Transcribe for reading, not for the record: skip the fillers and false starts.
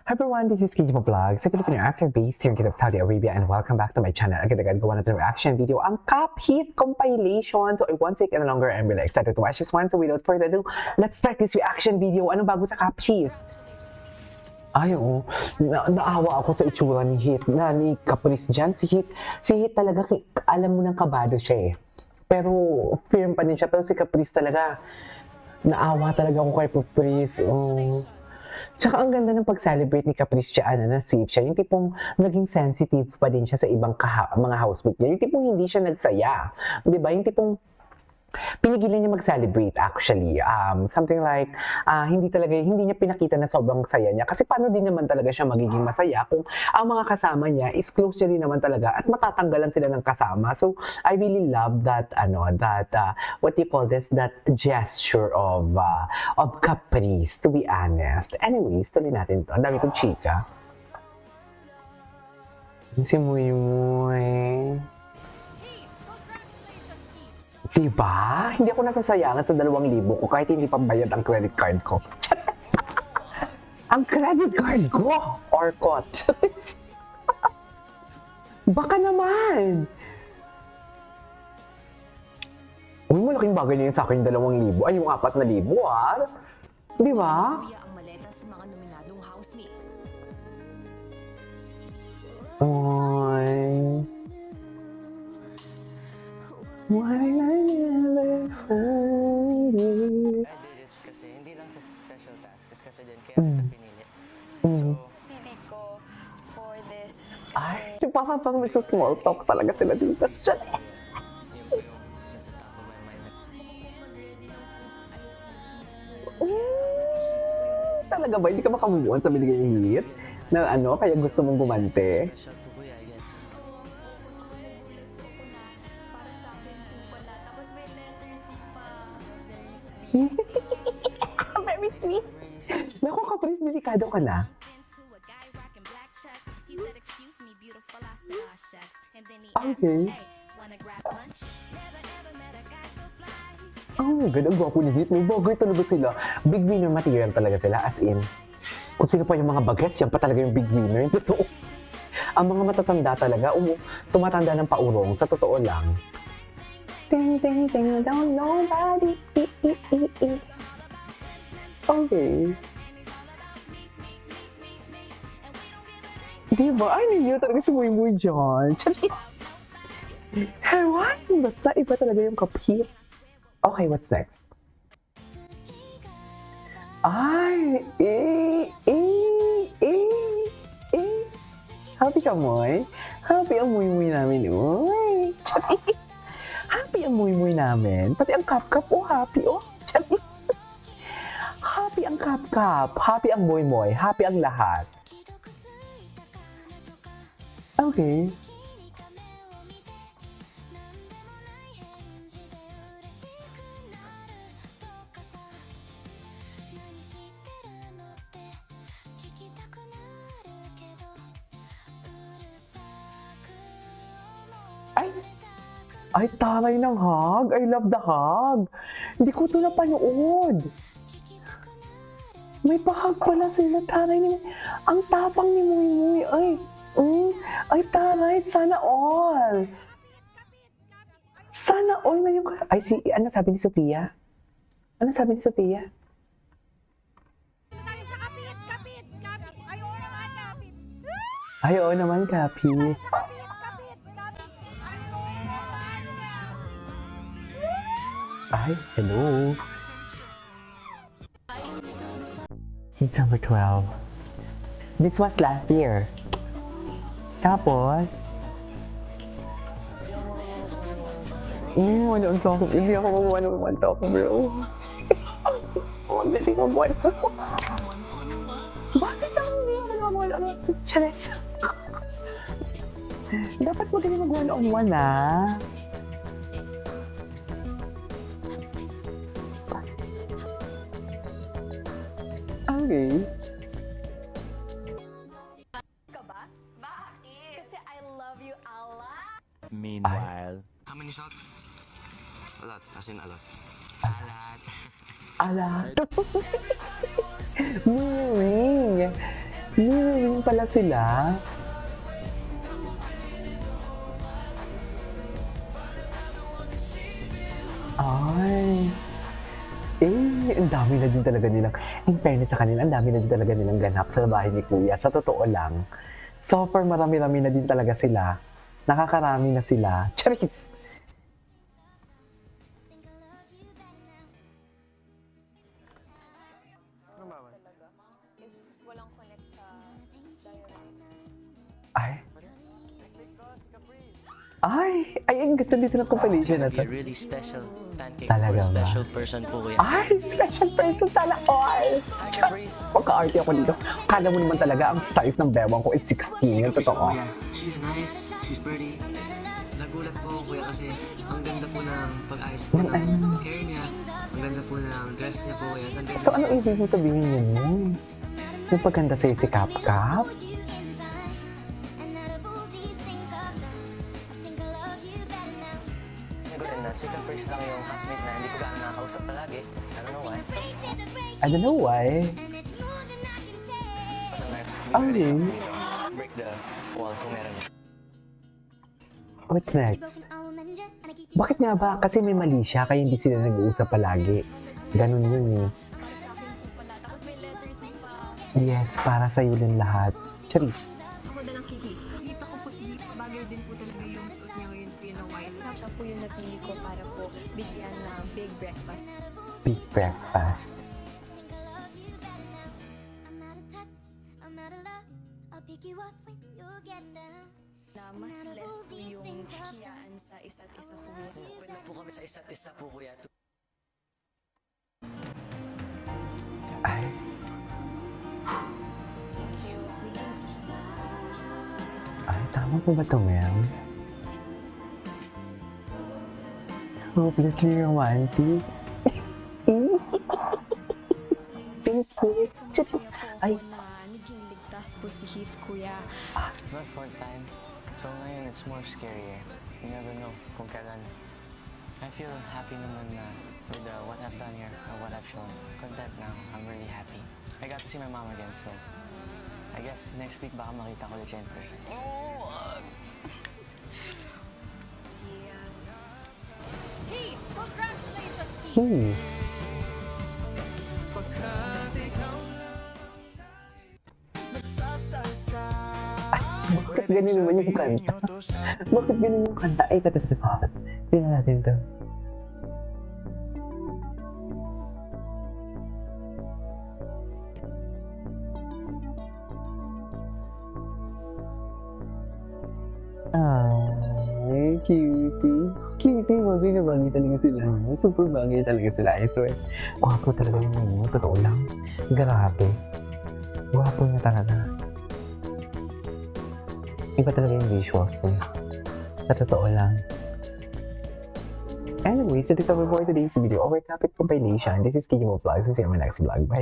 Hi everyone, this is Kijimo Vlog, sa Filipino actor based here in Kidab, Saudi Arabia, and welcome back to my channel. Agad-agad gawa natin reaction video, ang Cup Hit compilation. So I won't take any longer. I'm really excited to watch this one. So without further ado, let's start this reaction video. Ano bago sa Cup Hit? Ay, oo. Naawa ako sa itsura ni Hit, ni Caprice dyan. Si Hit talaga, alam mo nang kabado siya eh. Pero firm pa din siya. Pero si Caprice talaga, naawa talaga ako kay Caprice. Tsaka ang ganda ng pag-celebrate ni Caprice dyan, na safe siya. Yung tipong naging sensitive pa din siya sa ibang mga housemate niya. Yung tipong hindi siya nagsaya. Di ba? Yung tipong pinigilan niya mag-celebrate actually. Something like, hindi niya pinakita na sobrang saya niya. Kasi paano din naman talaga siya magiging masaya kung ang mga kasama niya is close niya din naman talaga at matatanggalan sila ng kasama. So, I really love that, what do you call this? That gesture of Caprice, to be honest. Anyways, tuloy natin to. Ang dami kong chika. Si Muy Muy. Diba? Hindi ako nasasayangan sa 2,000 ko kahit hindi pa bayad ang credit card ko. Ang credit card ko! Orkot. Baka naman! Uy, malaking bagay na yun sa akin 2,000. Ay, yung 4,000 ah. Di ba? Ang maleta sa mga nominadong housemate. Ay. Why I never find you? I did it kasi hindi lang sa special tasks kasi din kaya kita pinili. So, Pili ko for this Ay, parang nagsa-small talk talaga sila dito. yun po yung nasa top of my mind. Talaga ba? Hindi ka makamubuan sa binigay ni Hit? Na kaya gusto mong gumante? Special po kuya, yan. para sa akin po pala. Tapos may letter C pa. Very sweet. Very sweet. Naku, Caprice, delikado ka na. into a guy rocking black chucks. He said, "Excuse me, beautiful." I said, "Aw, shucks." And then he asked Okay. me, "Hey, wanna grab lunch?" Never ever met a guy so fly. Oh my God, ang gwapo ni Hit. May bagay talaga sila. Big winner material talaga sila. As in, kung sino pa yung mga bagets, yan pa talaga yung big winner. Yung totoo. Ang mga matatanda talaga, tumatanda ng paurong. Sa totoo lang. Ding, ding, ding, don't nobody. Okay. Diba? Ay, ninyo talaga si Muy Muy dyan. Ewan, basta iba talaga yung kapit. Okay, what's next? Ay, Happy ka, Moy? Happy ang Muy Muy namin, uy. Happy ang Muy Muy namin. Pati ang Kap-Kap, happy, Happy ang Kap-Kap. Happy ang Moy Moy. Happy ang lahat. Okay. Ay, taray ng hug. I love the hug. Hindi ko ito napanood. May pahag pala sila. Taray ni... Ang tapang ni Muy Muy. Ay, taray. Sana all. Sana all na yung... Ay, ano sabi ni Sophia? Ano sabi ni Sophia? Sabi sa kapit, kapit, kapit. Ayaw naman, kapit. Ay, oo naman, Kapi. Kapit, kapit. Ay, hello. He's number 12. This was last year. Tapos, ano ang talk? Hindi ako mabuha ng one talk, bro. Hindi ko mabuha. Bakit ako hindi ako mabuha? Chares. Dapat magaling mag-one-on-one, ah. Okay. Ka ba? Bakit? Kasi I love you a lot. Meanwhile, How many shots? A lot, as in a lot. Ala. Moving. Mirroring pala sila. Ay. Ang dami na din talaga nilang, in fairness sa kanila, ang dami na din talaga nilang ganap sa bahay ni Kuya. Sa totoo lang. So far, marami-rami na din talaga sila. Nakakarami na sila. Charis! Ano ba man? If walang connect sa diary. Ay. Next week ko, si Caprice. Ay, ang ganda dito ng compilation na Be a to. really special pancake Talaga for a ba? special person po kuya. Ay, special person sana all! Hi Caprice! Pagka-arte ako dito. Kala mo naman talaga ang size ng bewang ko is 16. Yung totoo. Kuya, she's nice, she's pretty. Nagulat po ako kuya kasi ang ganda po ng pag-ayos po ng hair niya. Ang ganda po ng dress niya po kuya. Ang ganda So, ano ibig mo sabihin yun? Yung paganda sa'yo si Kap Kap? Siguro na si Caprice lang yung housemate na hindi ko gaano nakakausap palagi. I don't know why. I don't know why. Sometimes we Oh, really really? break the wall kung meron. What's next? Bakit nga ba? Kasi may mali siya, kaya hindi sila nag-uusap palagi. Ganun yun eh. Para sa akin po pala. Tapos may letter C pa. Yes, para sa'yo din lahat. Charis. Ako na lang kay Heath. Nakita ko po si Heath. Bagay din po talaga yung suot niya ngayon po yung white. Siya po yung napili ko para po bigyan ng big breakfast. Big breakfast. Na mas less po yung hiyaan sa isa't isa ko. Open na po kami sa isa't isa po kuya. Ay, ay, tama po ba ito, Mel? Hopelessly romantic. Thank you. Masaya po Ay. ako na naging ligtas po si Heath, kuya. It's my fourth time. So ngayon, it's more scarier. You never know kung kailan. I feel happy naman na with what I've done here or what I've shown. Content now. I'm really happy. I got to see my mom again, so I guess next week baka makita ko ulit siya in person. Hmm. Ay, bakit ganun naman yung kanta? Bakit ganun yung kanta? Ay, katas-katas. Tingnan natin to. Ay, cutie. Cutie, bagay na bagay talaga sila. Super bagay talaga sila. I swear. Gwapo talaga yung mga totoo lang. Grabe. Gwapo niya talaga. Iba talaga yung visuals niya. Sa totoo lang. Anyways, it is over for today's video. Our topic compilation. This is Kijimo Vlogs. See you in my next vlog. Bye!